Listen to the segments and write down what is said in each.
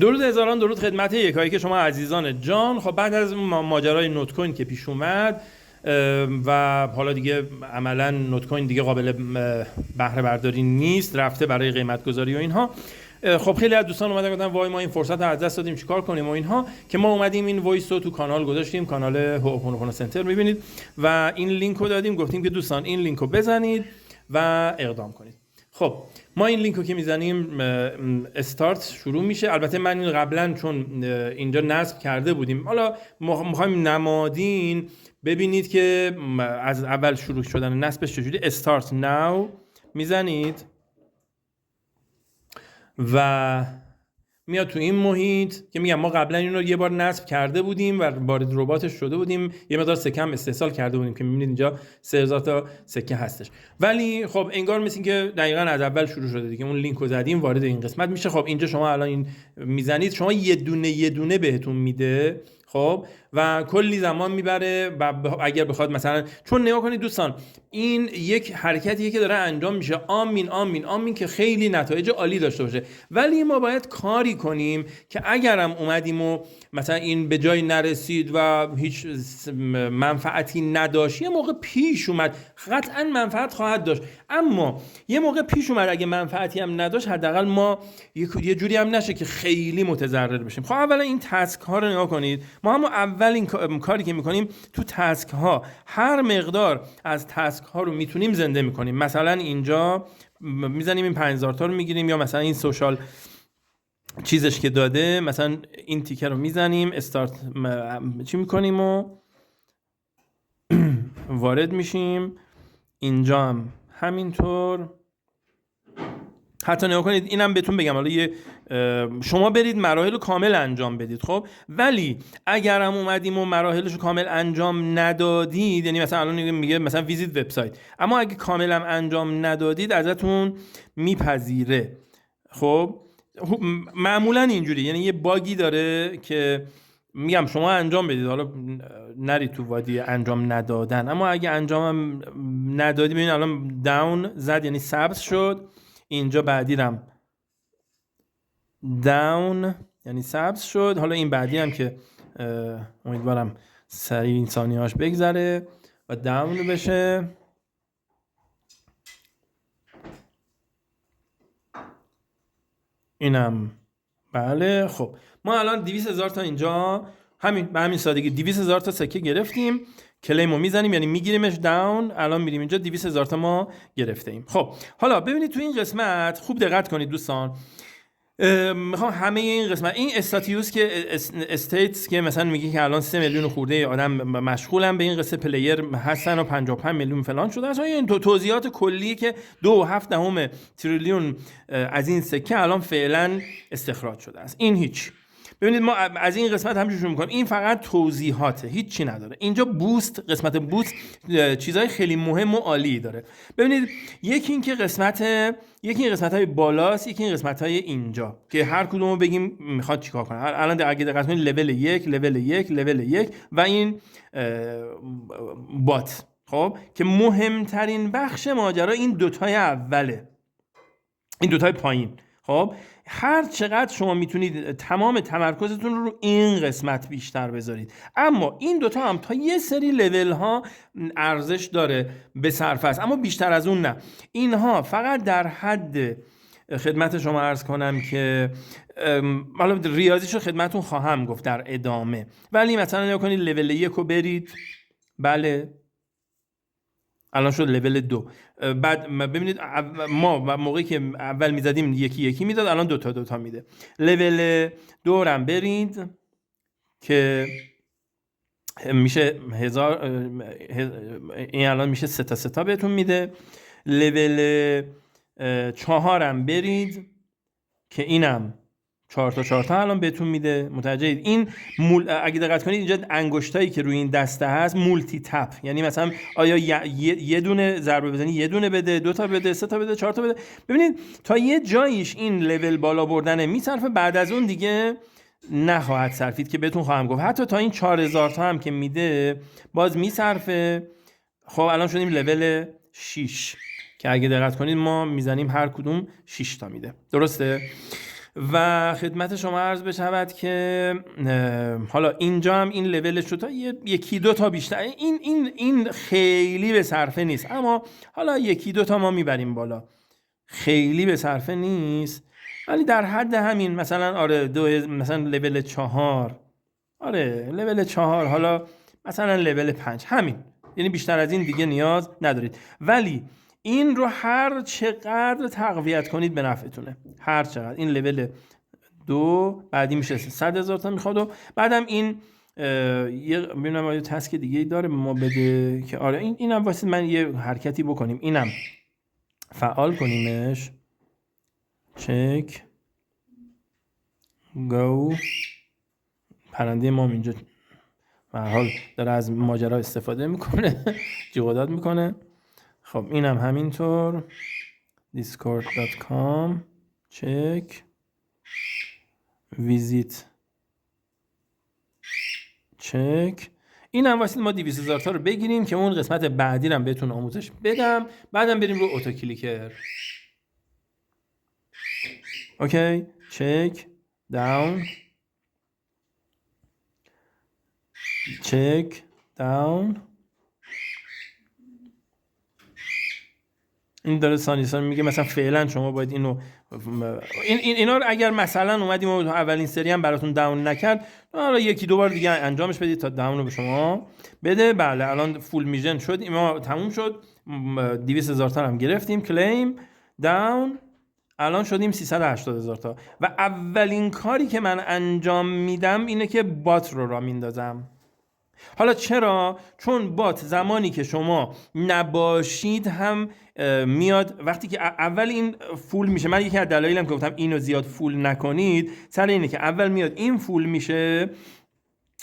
درود هزاران درود خدمت یکایی که شما عزیزان جان. خب بعد از ماجرای نوت کوین که پیش اومد و حالا دیگه عملا نوت کوین دیگه قابل بهره برداری نیست، رفته برای قیمت گذاری و اینها. خب خیلی از دوستان اومدن گفتن وای ما این فرصت رو از دست دادیم چیکار کنیم و اینها، که ما اومدیم این وایس رو تو کانال گذاشتیم، کانال هوپونوپونو سنتر میبینید و این لینک رو دادیم، گفتیم که دوستان این لینک رو بزنید و اقدام کنید. خب ما این لینک رو که میزنیم استارت شروع میشه. البته من این قبلا چون اینجا نصب کرده بودیم، حالا میخوایم نمادین ببینید که از اول شروع شدن نصبش چجوری. استارت ناو میزنید و میاد تو این محیط که میگم ما قبلا این رو یه بار نصب کرده بودیم و وارد رباتش شده بودیم، یه مقدار سکه هم استحصال کرده بودیم که میبینید اینجا 3000 تا سکه هستش، ولی خب انگار مثل این که دقیقاً از اول شروع شده دیگه. اون لینک رو زدیم وارد این قسمت میشه. خب اینجا شما الان این میزنید، شما یه دونه بهتون میده، خب و کلی زمان میبره و اگر بخواد مثلا، چون نگاه کنید دوستان این یک حرکتیه که داره انجام میشه، آمین که خیلی نتایج عالی داشته باشه، ولی ما باید کاری کنیم که اگرم اومدیم و مثلا این به جای نرسید و هیچ منفعتی نداشت، یه موقع پیش اومد قطعا منفعت خواهد داشت، اما یه موقع پیش اومد اگه منفعتی هم نداشت حداقل ما یه جوری هم نشه که خیلی متضرر بشیم. خب اولا این تسک ها رو نگاه کنید، ما هم اولین کاری که میکنیم تو تسک ها هر مقدار از تسک ها رو میتونیم زنده میکنیم. مثلا اینجا میزنیم این 5000 تا رو میگیریم، یا مثلا این سوشال چیزش که داده، مثلا این تیکر رو میزنیم، استارت چی میکنیم و وارد میشیم. اینجا هم همینطور. حتی نگاه کنید اینم بهتون بگم، حالا شما برید مراحل رو کامل انجام بدید، خب ولی اگر هم اومدیم و مراحلش رو کامل انجام ندادید، یعنی مثلا الان میگه مثلا ویزیت وبسایت، اما اگه کامل هم انجام ندادید ازتون میپذیره. خب معمولا اینجوری، یعنی یه باگی داره که میگم شما انجام بدید، حالا نرید تو وادی انجام ندادن، اما اگه انجام ندادی، ببین الان داون زد یعنی سبز شد، اینجا بعدی رم داون یعنی سبز شد، حالا این بعدی هم که امیدوارم سریع این ثانیه‌هاش بگذره و داون بشه. اینم بله. خب ما الان 200,000 تا اینجا به همین سادگی 200,000 تا سکه گرفتیم، کلیمو میزنیم یعنی میگیریمش داون، الان میریم اینجا 200,000 تا ما گرفته ایم. خب حالا ببینید تو این قسمت خوب دقت کنید دوستان، میخوام همه این قسمت، این استاتیوس که استیتس که مثلا میگه که الان 3 میلیون خورده آدم مشغولن به این قصه پلیر هستن و 55 میلیون فلان شده، اصلا این توضیحات کلی که 2.7 تریلیون از این سکه الان فعلا استخراج شده است. این هیچ. ببینید ما از این قسمت همینجوری شروع می‌کنیم، این فقط توضیحاته، هیچ چی نداره. اینجا بوست، قسمت بوست چیزای خیلی مهم و عالی داره. ببینید یکی این قسمت‌های بالاست، یکی این قسمت‌های اینجا که هر کدومو بگیم میخواد چیکار کنه. الان اگه دقت کنید لول 1 و این بات، خب که مهمترین بخش ماجرا این دوتای اوله، این دوتای پایین. خب هر چقدر شما میتونید تمام تمرکزتون رو این قسمت بیشتر بذارید، اما این دوتا هم تا یه سری لول ها ارزش داره به صرفه است، اما بیشتر از اون نه. اینها فقط در حد خدمت شما عرض کنم که حالا ریاضیشو خدمتون خواهم گفت در ادامه، ولی مثلا نگاه کنید لول 1 رو برید، بله الان شد لول 2. بعد ببینید ما موقعی که اول میزدیم یکی میداد، الان دوتا میده. لول 2 هم برید که میشه 1000، این الان میشه 3 تا بهتون میده. لول 4 هم برید که اینم 4 تا الان بهتون میده. متوجهید؟ این اگه دقت کنید اینجا انگشتایی که روی این دسته هست مولتی تپ، یعنی مثلا آیا یه دونه ضربه بزنی، یه دونه بده، 2 تا بده، 3 تا بده، 4 تا بده. ببینید تا یه جاییش این لول بالا بردن میصرفه، بعد از اون دیگه نخواهد صرفید که بهتون خواهم گفت. حتی تا این 4000 تا هم که میده باز میصرفه. خب الان شدیم لول 6 که اگه دقت کنید ما میزنیم هر کدوم 6 تا میده، درسته؟ و خدمت شما عرض بشود که حالا اینجا هم این لولش رو تا یکی دو تا بیشتر، این خیلی به صرفه نیست، اما حالا یکی دو تا ما میبریم بالا، خیلی به صرفه نیست ولی در حد همین، مثلا آره مثلا لول 4، آره لول 4، حالا مثلا لول 5، همین، یعنی بیشتر از این دیگه نیاز ندارید. ولی این رو هر چقدر تقویت کنید به نفعتونه، هر چقدر. این لول 2 بعدی میشه 100,000 تا میخواد و بعدم این ببینم آیا تسک دیگه ای داره ما بده که آره اینم واسه من یه حرکتی بکنیم، اینم فعال کنیمش. چک گو. پرنده ما اینجا به هر حال داره از ماجرا استفاده میکنه جیغ میکنه. خب اینم همینطور discord.com چک ویزیت چک. این هم واسه ما 200,000 تا رو بگیریم که اون قسمت بعدی رو بهتون آموزش بدم، بعدم بریم رو اتو کلیکر. اوکی چک داون چک داون. این داره ثانیه میگه مثلا فعلا شما باید اینو اینا رو اگر مثلا اومدیم و اولین سری هم براتون داون نکرد، حالا یکی دو بار دیگه انجامش بدید تا داون رو به شما بده. بله الان فول میژن شد، ما تموم شد، 200,000 تا هم گرفتیم. کلیم داون، الان شدیم 380,000 تا. و اولین کاری که من انجام میدم اینه که بات رو را میندازم. حالا چرا؟ چون بات زمانی که شما نباشید هم میاد، وقتی که اول این فول میشه، من یکی از دلایلم که گفتم اینو زیاد فول نکنید سر اینه که اول میاد این فول میشه،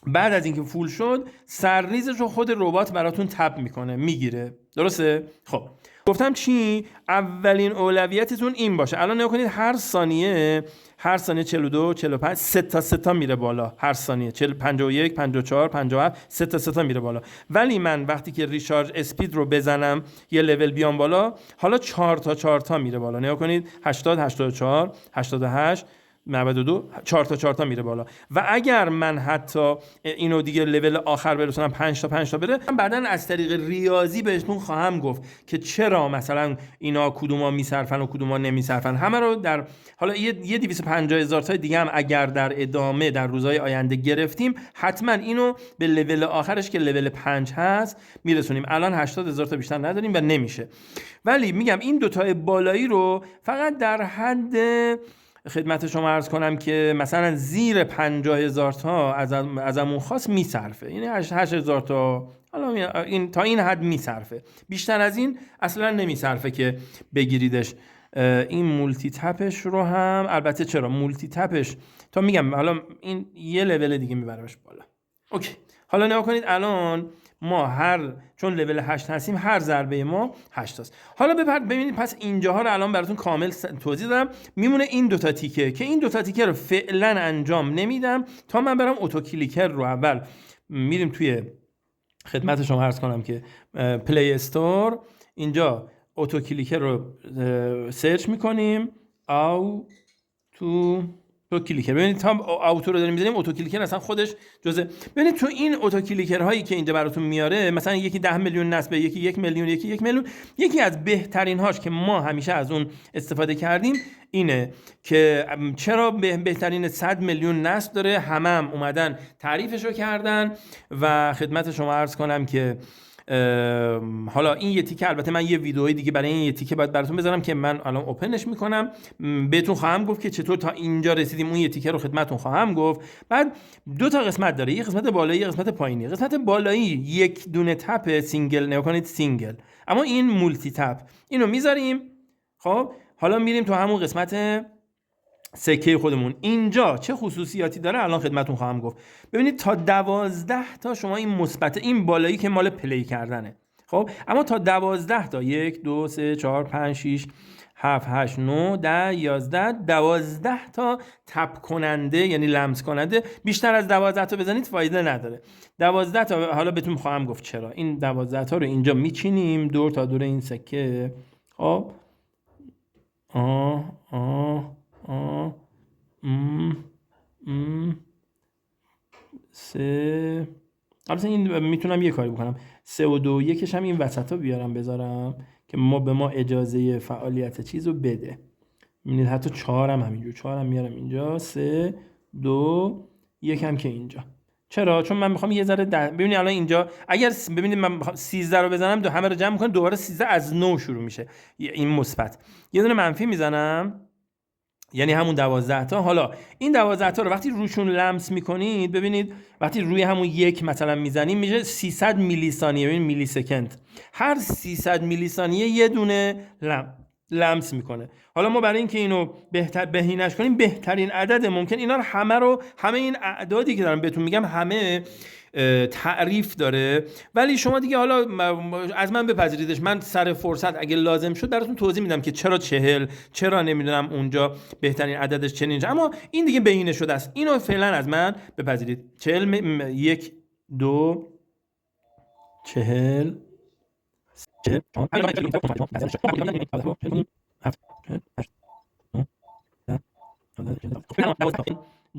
بعد از اینکه فول شد سرریزش رو خود ربات براتون تپ میکنه میگیره. درسته؟ خب گفتم چی؟ اولین اولویتتون این باشه. الان نگاه کنید هر ثانیه 42 45 سه تا میره بالا، هر ثانیه 51 54 57 سه تا میره بالا. ولی من وقتی که ریشارژ اسپید رو بزنم یه لول بیام بالا، حالا 4 تا میره بالا. نگاه کنید 80 84 88 92 4 تا میره بالا. و اگر من حتی اینو دیگه لول آخر برسونم 5 تا بره، بعداً از طریق ریاضی بهتون خواهم گفت که چرا مثلا اینا کدوما میصرفن و کدوما نمیصرفن. همه رو در حالا یه 250,000 تا دیگه هم اگر در ادامه در روزهای آینده گرفتیم، حتما اینو به لول آخرش که لول 5 هست میرسونیم. الان 80,000 تا بیشتر نداریم و نمیشه. ولی میگم این دوتای بالایی رو فقط در حد خدمت شما عرض کنم که مثلا زیر 50,000 تا ازمون خاص میصرفه، یعنی 8,000 تا حالا این تا این حد میصرفه، بیشتر از این اصلا نمیصرفه که بگیریدش. این مولتی تپش رو هم البته چرا مولتی تپش تا میگم حالا این یه لول دیگه میبرمش بالا. اوکی حالا نگاه کنید الان ما چون لول 8 هستیم هر ضربه ما 8 تاست. حالا ببینید پس اینجاها رو الان براتون کامل توضیح دادم. میمونه این دوتا تیکه که این دوتا تیکه رو فعلا انجام نمیدم تا من برم اتو کلیکر رو اول میریم توی خدمت شما عرض کنم که پلی استور، اینجا اتو کلیکر رو سرچ میکنیم تو کلیکر. ببینید تا آوتو رو داریم می‌زنیم، اتو کلیکر اصلا خودش جزء. ببینید تو این اتو کلیکر هایی که اینجا براتون میاره، مثلا یکی 10 میلیون نصبه، یکی 1 میلیون، یکی 1 میلیون. یکی از بهترین هاش که ما همیشه از اون استفاده کردیم اینه که چرا بهترین 100 میلیون نصب داره. همه هم اومدن تعریفش رو کردن و خدمت شما عرض کنم که حالا این یه تیکه، البته من یه ویدئوی دیگه برای این یه تیکه باید براتون بذارم که من الان اوپنش میکنم، بهتون خواهم گفت که چطور تا اینجا رسیدیم. اون یه تیکه رو خدمتتون خواهم گفت. بعد دو تا قسمت داره، یه قسمت بالایی، یه قسمت پایینی. قسمت بالایی یک دونه تپ سینگل، نگاه کنید سینگل، اما این مولتی تپ. اینو میذاریم. خب حالا میریم تو همون قسمت سکه خودمون. اینجا چه خصوصیاتی داره الان خدمتتون خواهم گفت. ببینید تا 12 تا شما این مثبت، این بالایی که مال پلی کردنه. خب اما تا 12 تا 1 2 3 4 5 6 7 8 9 10 11 12 تا تپ کننده، یعنی لمس کننده. بیشتر از 12 تا بزنید فایده نداره. 12 تا حالا بهتون خواهم گفت چرا. این 12 تا رو اینجا میچینیم دور تا دور این سکه. خب م، م، سه. البته این میتونم یه کاری بکنم، 3 و 2 1ش هم این وسط ها بیارم بذارم که به ما اجازه فعالیت چیز رو بده. میبینید حتی 4 هم همینجور، 4 هم میارم اینجا، 3 2 1 هم که اینجا. چرا؟ چون من میخوام یه ذره ببینید الان اینجا اگر ببینید من میخوام 13 رو بزنم، همه رو جمع میکنم دوباره 13 از نو شروع میشه، این مثبت. یه دونه منفی میزنم یعنی همون 12 تا. حالا این 12 تا رو وقتی روشون لمس میکنید، ببینید وقتی روی همون یک مثلا میزنیم میشه 300 میلی ثانیه، ببین میلی سکند، هر 300 میلی ثانیه یه دونه لمس میکنه. حالا ما برای اینکه اینو بهتر بهینش کنیم، بهترین عدد ممکن، اینا رو همه این اعدادی که دارم بهتون میگم همه تعریف داره، ولی شما دیگه حالا از من بپذیریدش، من سر فرصت اگه لازم شد براتون توضیح میدم که چرا 40، چرا نمیدونم اونجا بهترین عددش چنینج، اما این دیگه بهینه شده است، اینو فعلا از من بپذیرید. 40 1 2 40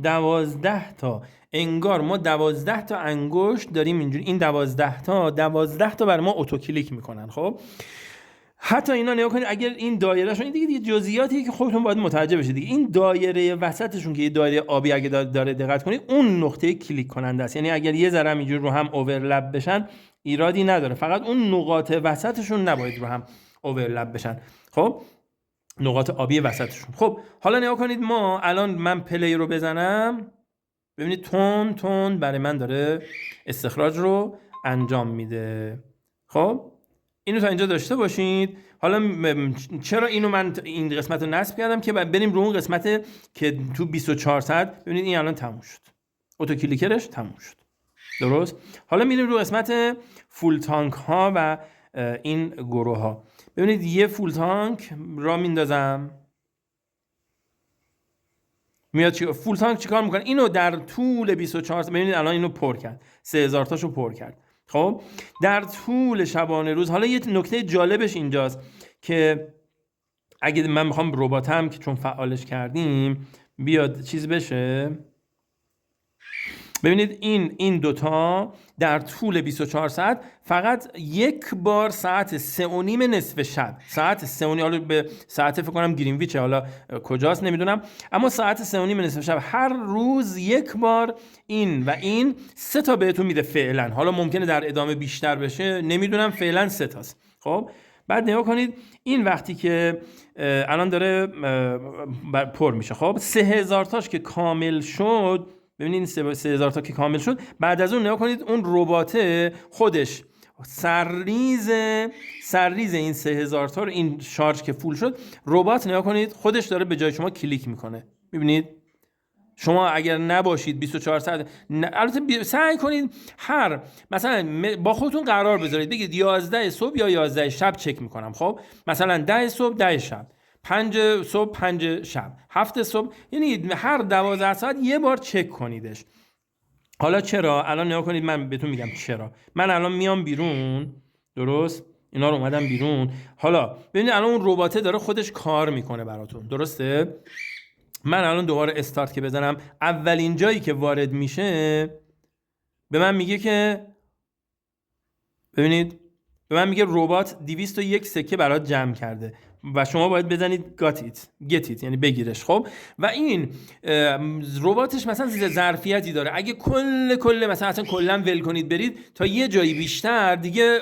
12 تا، انگار ما 12 تا انگشت داریم اینجوری، این 12 تا برای ما اتوکلیک میکنن. خب حتی اینا نگاه کنید اگر این دایرهشون، این دیگه جزئیاتیه که خودتون باید متوجه بشید دیگه، این دایره وسطشون که یه دایره آبی اگه داره دقت کنید، اون نقطه کلیک کننده است، یعنی اگر یه ذره اینجوری رو هم اورلپ بشن ایرادی نداره، فقط اون نقاط وسطشون نباید رو هم اورلپ بشن. خب نقاط آبی وسطشون. خب حالا نگاه کنید، ما الان من پلی رو بزنم، ببینید تون برای من داره استخراج رو انجام میده. خب اینو تا اینجا داشته باشید. حالا چرا اینو من این قسمت رو نصب کردم که بریم رو اون قسمت که تو 2400. ببینید این الان تموم شد، اتو کلیکرش تموم شد، درست. حالا میریم رو قسمت فول تانک ها و این گروه ها. ببینید یه فول تانک را میندازم، میاد فول تانک چیکار میکنه؟ اینو در طول 24 ساعت، ببینید الان اینو پر کرد، 3000 تاشو پر کرد. خب در طول شبانه روز. حالا یه نکته جالبش اینجاست که اگه من میخوام رباتم که چون فعالش کردیم بیاد چیز بشه، ببینید این دوتا در طول 24 ساعت فقط یک بار ساعت 3:30 نصف شب، ساعت 3:30، حالا به ساعت فکر کنم گرینویچه، حالا کجاست نمیدونم، اما ساعت 3:30 نصف شب هر روز یک بار این و این 3 تا بهتون میده فعلا. حالا ممکنه در ادامه بیشتر بشه، نمیدونم، فعلا 3 تاست. خب بعد نگاه کنید این وقتی که الان داره پر میشه، خب 3000 تاش که کامل شد، ببینید 3000 تا که کامل شد، بعد از اون نگاه کنید اون رباته خودش سرریز این 3000 تا رو، این شارژ که فول شد، ربات نگاه کنید خودش داره به جای شما کلیک میکنه. میبینید شما اگر نباشید 24 ساعت البته سعی کنید هر مثلا با خودتون قرار بذارید، بگید 11 صبح یا 11 شب چک میکنم. خب مثلا 10 صبح 10 شب، 5 صبح 5 شب، 7 صبح، یعنی هر 12 ساعت یه بار چک کنیدش. حالا چرا؟ الان نگاه کنید من بهتون میگم چرا. من الان میام بیرون، درست؟ اینا رو اومدم بیرون. حالا ببینید الان اون رباته داره خودش کار میکنه براتون، درسته؟ من الان دوباره استارت که بزنم، اولین جایی که وارد میشه به من میگه که، ببینید به من میگه ربات 201 سکه برات جمع کرده و شما باید بزنید get it یعنی بگیرش. خب و این رباتش مثلا ظرفیتی داره، اگه کل مثلا اصلا کلا ول کنید برید تا یه جایی بیشتر دیگه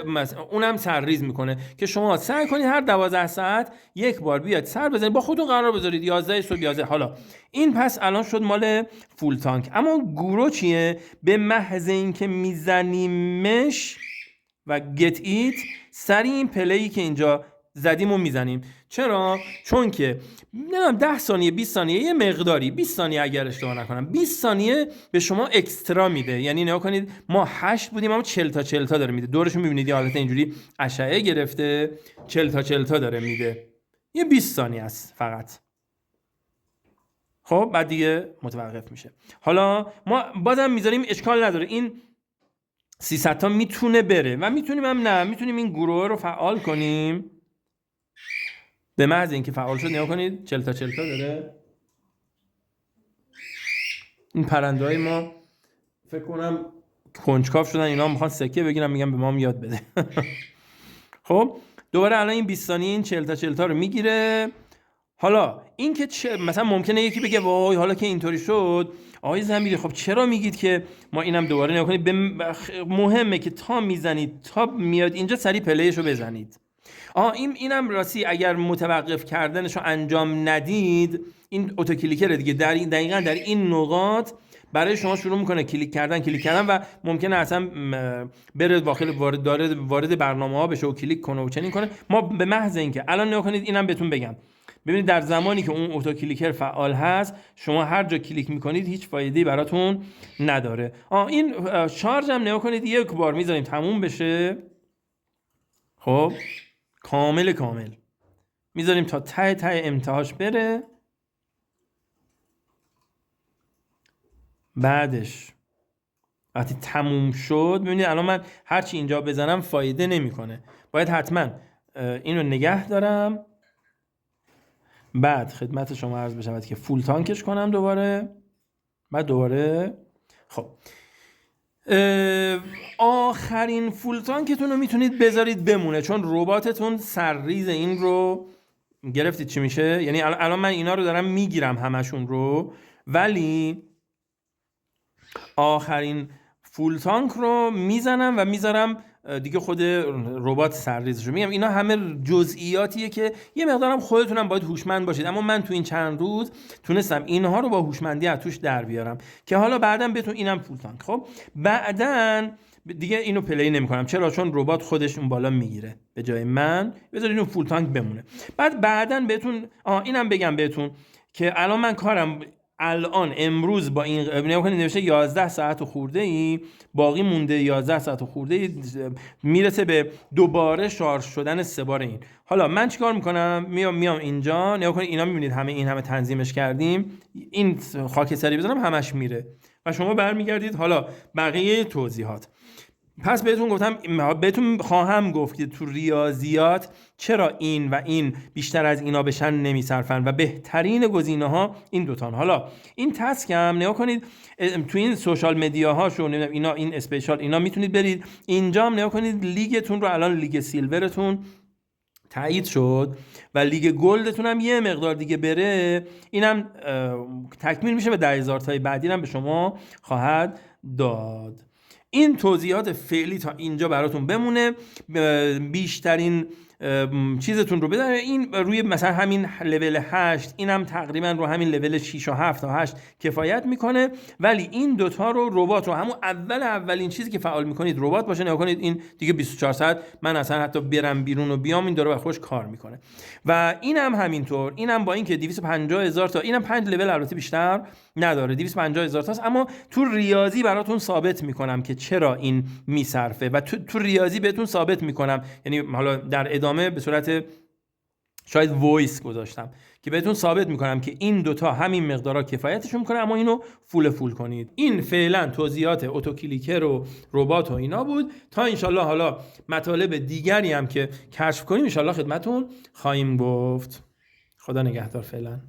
اونم سرریز میکنه، که شما سعی کنید هر 12 ساعت یک بار بیاد سر بزنید، با خودتون قرار بذارید 11 صبح 11. حالا این پس الان شد مال فول تانک. اما گورو چیه؟ به محض اینکه میزنیمش و get it، سری این پلی که اینجا زدیم و میزنیم. چرا؟ چون که نمیدونم 10 ثانیه 20 ثانیه یه مقداری، 20 ثانیه اگر اشتباه نکنم 20 ثانیه به شما اکسترا میده. یعنی نگاه کنید ما 8 بودیم اما 40 تا داره میده. دورشون میبینید یه حالت اینجوری اشعه گرفته، 40 تا داره میده. یه 20 ثانیه است فقط. خب بعد دیگه متوقف میشه. حالا ما بازم میذاریم، اشکال نداره، این 300 تا میتونه بره و میتونیم هم نه، میتونیم این گروه رو فعال کنیم. به محض اینکه فعال شد نگاه کنید 40 تا داره. این پرنده‌های ما فکر کنم کنجکاو شدن، اینا میخوان سکه بگیرن، میگن به ما هم یاد بده. خب دوباره الان این 20 ثانیه این 40 تا 40 تا رو میگیره. حالا این که مثلا ممکنه یکی بگه وای حالا که اینطوری شد آقای زنبیری خب چرا میگید که ما اینم دوباره نگاه کنید؟ مهمه که تا میزنید تا میاد اینجا سری پلیشو بزنید. اینم راستی اگر متوقف کردنشو انجام ندید، این اتوکلیکره دیگه دقیقاً در این نقاط برای شما شروع میکنه کلیک کردن و ممکنه اصلا بره داخل وارد برنامه‌ها بشه و کلیک کنه و چنین کنه. ما به محض اینکه الان نگاه کنید اینم بهتون بگم، ببینید در زمانی که اون اتو کلیکر فعال هست شما هر جا کلیک میکنید هیچ فایده‌ای براتون نداره. این شارژ هم نگاه کنید یک بار میذاریم تموم بشه. خب کامل میذاریم تا ته انتهاش بره. بعدش وقتی تموم شد ببینید الان من هرچی اینجا بزنم فایده نمیکنه، باید حتما اینو نگه دارم، بعد خدمت شما عرض بشود که فول تانکش کنم دوباره. خب آخرین فول تانکتون رو میتونید بذارید بمونه، چون رباتتون سرریز این رو گرفتید چی میشه؟ یعنی الان من اینا رو دارم میگیرم همشون رو، ولی آخرین فول تانک رو میزنم و میذارم دیگه خود ربات سرریزشو. میگم اینا همه جزئیاتیه که یه مقدارم خودتونم باید هوشمند باشید، اما من تو این چند روز تونستم اینها رو با هوشمندی از توش در بیارم که حالا بعداً بهتون اینم فول تانک. خب بعداً دیگه اینو پلی نمی‌کنم. چرا؟ چون ربات خودش اون بالا میگیره به جای من. بذارید اینو فول تانک بمونه. بعداً بهتون اینم بگم بهتون که الان من کارم الان امروز با این نوشته 11 ساعت و خورده ای باقی مونده، 11 ساعت و خورده ای میرسه به دوباره شارژ شدن 3 بار این. حالا من چیکار میکنم؟ میام اینجا نگاه کنید، اینا میبینید این همه تنظیمش کردیم، این خاکستری بزنم همش میره و شما برمیگردید. حالا بقیه توضیحات پس بهتون خواهم گفت که تو ریاضیات چرا این و این بیشتر از اینا بشن نمیصرفن و بهترین گزینه‌ها این دوتان. حالا این تسک هم نگاه کنید تو این سوشال مدیاهاشو اینا، این اسپیشال اینا میتونید برید اینجا هم نگاه کنید لیگتون رو. الان لیگ سیلورتون تایید شد و لیگ گلدتون هم یه مقدار دیگه بره، اینم تکمیل میشه و 10,000 تای بعدی هم به شما خواهد داد. این توضیحات فعلی تا اینجا براتون بمونه. بیشترین چیزتون رو بداره این روی مثلا همین لول 8، اینم تقریبا رو همین لول 6 و 7 تا 8 کفایت میکنه، ولی این دوتا رو ربات رو همون اولین چیزی که فعال میکنید ربات باشه. نگاه کنید این دیگه 24 ساعت من اصلا حتی برم بیرون و بیام این داره بر خودش کار میکنه. و اینم همینطور، اینم با اینکه 250,000 تا، اینم 5 لول البته بیشتر نداره، 250,000 تاست، اما تو ریاضی براتون ثابت میکنم که چرا این میصرفه و تو ریاضی بهتون ثابت میکنم، یعنی حالا در ادامه به صورت شاید وایس گذاشتم که بهتون ثابت میکنم که این دوتا همین مقدارا کفایتشون میکنه، اما اینو فول کنید. این فعلا توضیحات اتو کلیکر و ربات و اینا بود. تا انشالله حالا مطالب دیگری هم که کشف کنیم انشالله خدمتون خواهیم گفت. خدا نگهدار فعلا.